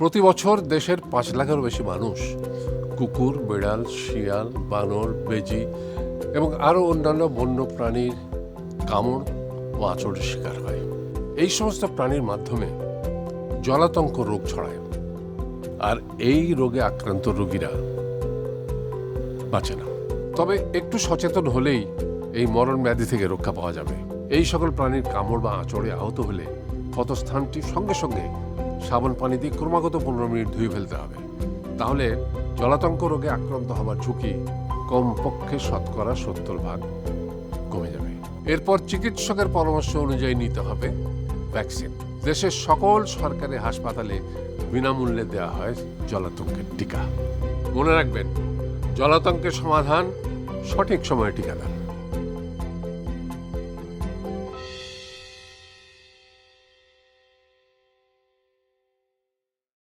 প্রতি বছর দেশের 5 লাখেরও বেশি মানুষ কুকুর, বিড়াল, শিয়াল, বানর, বেজি এবং আরও অন্যান্য বন্য প্রাণীর কামড় ও আঁচড়ের শিকার হয়। এই সমস্ত প্রাণীর মাধ্যমে জলাতঙ্ক রোগ ছড়ায়, আর এই রোগে আক্রান্ত রোগীরা বাঁচে না। তবে একটু সচেতন হলেই এই মরণ ব্যাধি থেকে রক্ষা পাওয়া যাবে। এই সকল প্রাণীর কামড় বা আঁচড়ে আহত হলে ক্ষতস্থানটি সঙ্গে সঙ্গে সাবান পানি দিয়ে ক্রমাগত 15 মিনিট ধুয়ে ফেলতে হবে। তাহলে জলাতঙ্ক রোগে আক্রান্ত হবার ঝুঁকি কমপক্ষে 70% কমে যাবে। এরপর চিকিৎসকের পরামর্শ অনুযায়ী নিতে হবে ভ্যাকসিন। দেশের সকল সরকারি হাসপাতালে বিনামূল্যে দেওয়া হয় জলাতঙ্কের টিকা। মনে রাখবেন, জলাতঙ্কের সমাধান সঠিক সময়ে টিকাদান।